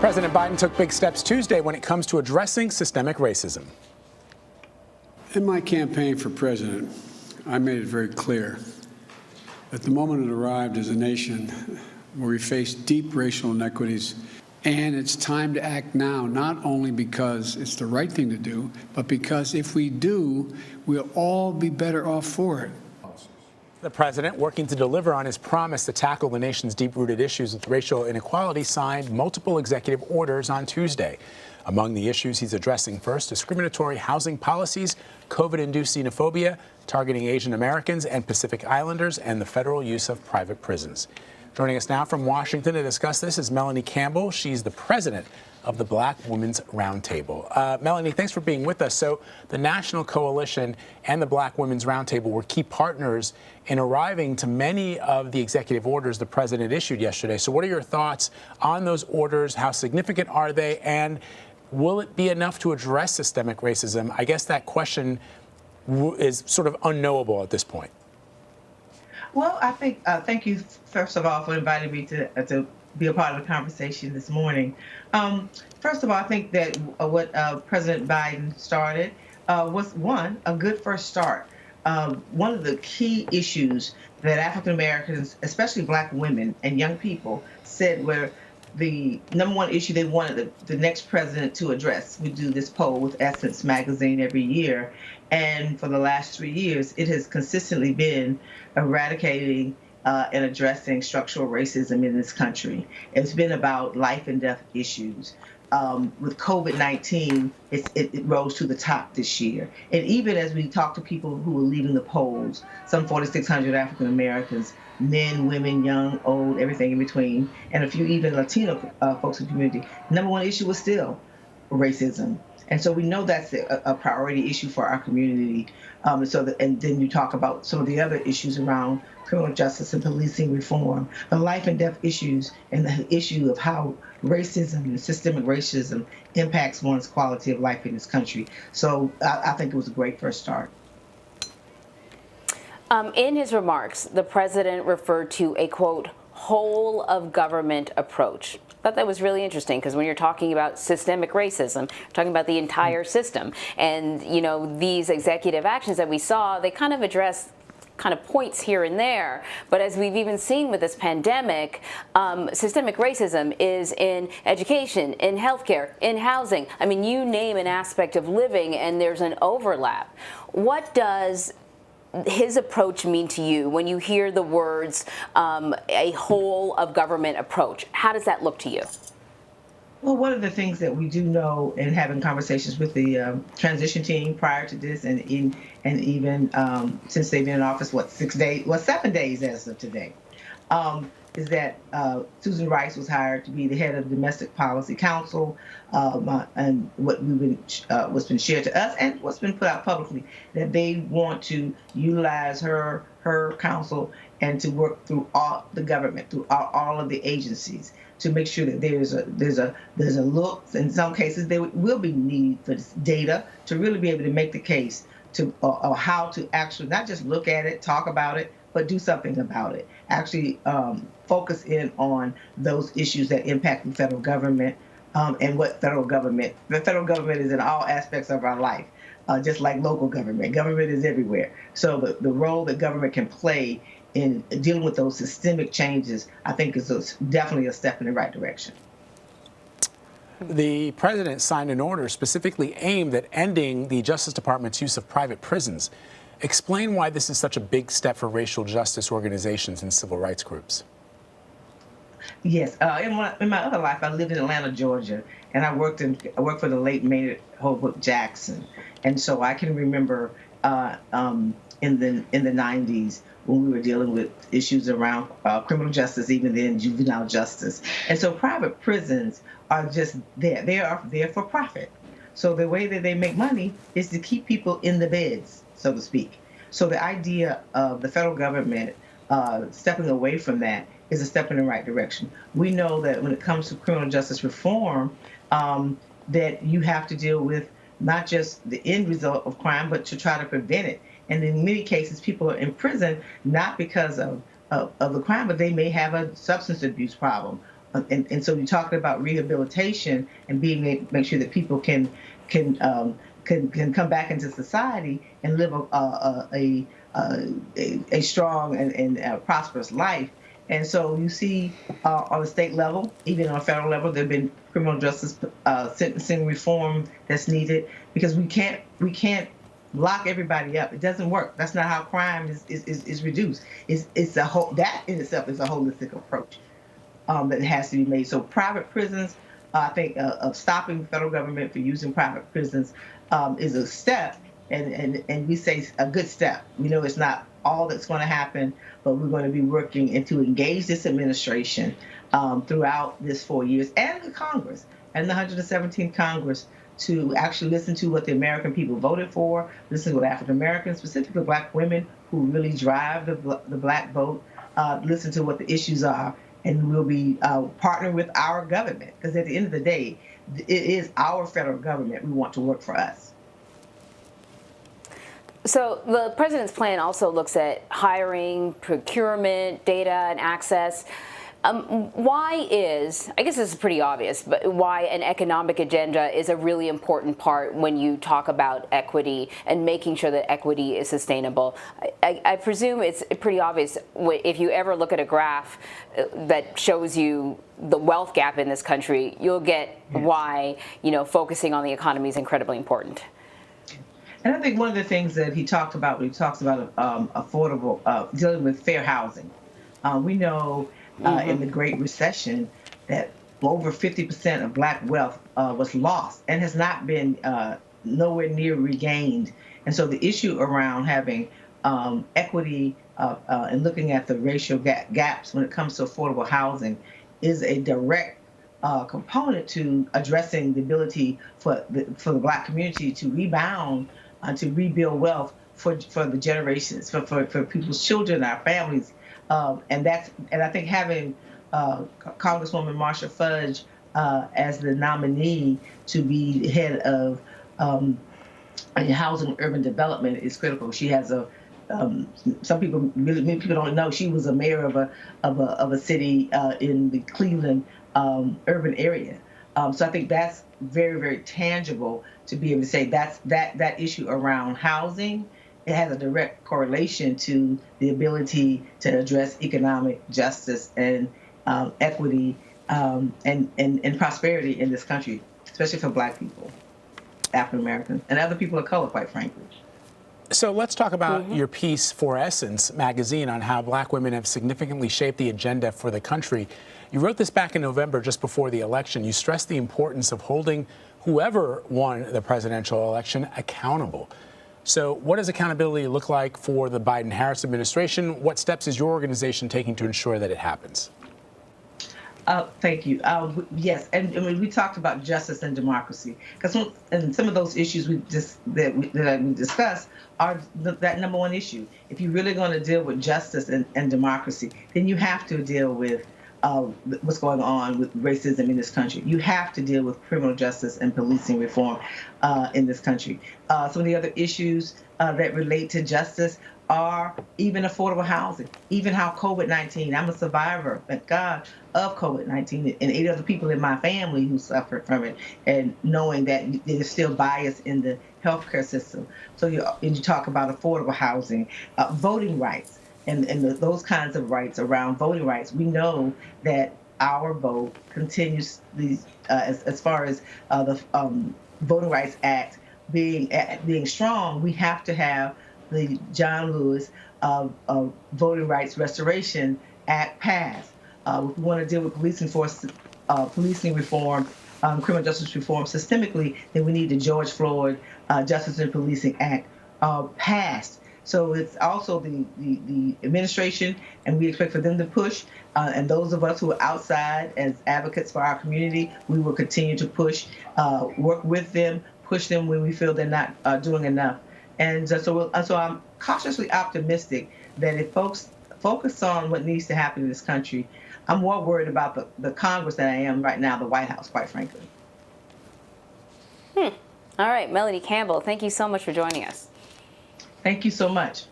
President Biden took big steps Tuesday when it comes to addressing systemic racism. In my campaign for president, I made it very clear that the moment had arrived as a nation where we face deep racial inequities, and it's time to act now, not only because it's the right thing to do, but because if we do, we'll all be better off for it. The president, working to deliver on his promise to tackle the nation's deep-rooted issues with racial inequality, signed multiple executive orders on Tuesday. Among the issues he's addressing first, discriminatory housing policies, COVID-induced xenophobia, targeting Asian Americans and Pacific Islanders, and the federal use of private prisons. Joining us now from Washington to discuss this is Melanie Campbell. She's the president of the Black Women's Roundtable. Melanie, thanks for being with us. So the National Coalition and the Black Women's Roundtable were key partners in arriving to many of the executive orders the president issued yesterday. So what are your thoughts on those orders? How significant are they? And will it be enough to address systemic racism? I guess that question is sort of unknowable at this point. Well, I think, thank you, first of all, for inviting me to be a part of the conversation this morning. First of all, I think that what President Biden started was, one, a good first start. One of the key issues that African Americans, especially Black women and young people, said were the number one issue they wanted the next president to address. We do this poll with Essence magazine every year, and for the last 3 years, it has consistently been eradicating and addressing structural racism in this country. It's been about life and death issues. With COVID-19, it rose to the top this year. And even as we talk to people who are leading the polls, some 4,600 African Americans, men, women, young, old, everything in between, and a few even Latino folks in the community, number one issue was still racism. And so we know that's a priority issue for our community. And then you talk about some of the other issues around criminal justice and policing reform, the life and death issues, and the issue of how racism and systemic racism impacts one's quality of life in this country. So I think it was a great first start. In his remarks, the president referred to a, quote, whole of government approach. I thought that was really interesting because when you're talking about systemic racism, you're talking about the entire system. And, you know, these executive actions that we saw, they kind of address kind of points here and there. But as we've even seen with this pandemic, systemic racism is in education, in healthcare, in housing. I mean, you name an aspect of living and there's an overlap. What does his approach mean to you when you hear the words a whole of government approach? How does that look to you? Well, one of the things that we do know in having conversations with the transition team prior to this and even since they've been in office, 7 days as of today, is that Susan Rice was hired to be the head of the Domestic Policy Council, and what's been shared to us and what's been put out publicly, that they want to utilize her council and to work through all the government, through all of the agencies, to make sure that there's a look. In some cases, there will be need for this data to really be able to make the case to how to actually not just look at it, talk about it, but do something about it. Actually focus in on those issues that impact the federal government and what the federal government is in all aspects of our life, just like local government. Government is everywhere. So the role that government can play in dealing with those systemic changes, I think is definitely a step in the right direction. The president signed an order specifically aimed at ending the Justice Department's use of private prisons. Explain why this is such a big step for racial justice organizations and civil rights groups. Yes, in my other life, I lived in Atlanta, Georgia, and I worked for the late Maynard Holbrook Jackson, and so I can remember in the 90s when we were dealing with issues around criminal justice, even then juvenile justice, and so private prisons are just there. They are there for profit. So the way that they make money is to keep people in the beds, so to speak. So the idea of the federal government stepping away from that is a step in the right direction. We know that when it comes to criminal justice reform, that you have to deal with not just the end result of crime, but to try to prevent it. And in many cases, people are in prison not because of the crime, but they may have a substance abuse problem, and so you're talking about rehabilitation and make sure that people can come back into society and live a strong and prosperous life. And so you see on the state level, even on a federal level, there have been criminal justice sentencing reform that's needed, because we can't lock everybody up. It doesn't work. That's not how crime is reduced. It's a whole, that in itself is a holistic approach that has to be made. So private prisons, I think of stopping the federal government for using private prisons is a step, and we say a good step. We know it's not all that's going to happen, but we're going to be working and to engage this administration throughout this 4 years, and the Congress and the 117th Congress, to actually listen to what the American people voted for, listen to what African Americans, specifically Black women who really drive the Black vote, listen to what the issues are, and we'll be partnering with our government, because at the end of the day, it is our federal government we want to work for us. So the president's plan also looks at hiring, procurement, data, and access. Why is, I guess this is pretty obvious, but why an economic agenda is a really important part when you talk about equity and making sure that equity is sustainable? I presume it's pretty obvious if you ever look at a graph that shows you the wealth gap in this country, you'll get why, focusing on the economy is incredibly important. And I think one of the things that he talked about when he talks about affordable, dealing with fair housing, we know in the Great Recession that over 50% of Black wealth was lost and has not been nowhere near regained. And so the issue around having equity and looking at the racial gaps when it comes to affordable housing is a direct component to addressing the ability for the Black community to rebound, to rebuild wealth for the generations, for people's children, our families. And I think having Congresswoman Marsha Fudge as the nominee to be head of housing and urban development is critical. She has many people don't know, she was a mayor of a city in the Cleveland urban area. So I think that's very, very tangible to be able to say that issue around housing. It has a direct correlation to the ability to address economic justice and equity and prosperity in this country, especially for Black people, African Americans, and other people of color, quite frankly. So let's talk about your piece for Essence magazine on how Black women have significantly shaped the agenda for the country. You wrote this back in November, just before the election. You stressed the importance of holding whoever won the presidential election accountable. So what does accountability look like for the Biden-Harris administration? What steps is your organization taking to ensure that it happens? Thank you. Yes, and we talked about justice and democracy, because some of those issues that we discussed are that number one issue. If you're really going to deal with justice and democracy, then you have to deal with what's going on with racism in this country. You have to deal with criminal justice and policing reform in this country. Some of the other issues that relate to justice are even affordable housing, even how COVID-19, I'm a survivor, thank God, of COVID-19, and 8 other people in my family who suffered from it, and knowing that there's still bias in the healthcare system. So you talk about affordable housing, voting rights, and those kinds of rights around voting rights. We know that our vote continues as far as the Voting Rights Act being strong. We have to have the John Lewis Voting Rights Restoration Act passed. If we want to deal with policing reform, criminal justice reform systemically, then we need the George Floyd Justice and Policing Act passed. So it's also the administration, and we expect for them to push. And those of us who are outside as advocates for our community, we will continue to push, work with them, push them when we feel they're not doing enough. And so I'm cautiously optimistic that if folks focus on what needs to happen in this country, I'm more worried about the Congress than I am right now the White House, quite frankly. All right, Melanie Campbell, thank you so much for joining us. Thank you so much.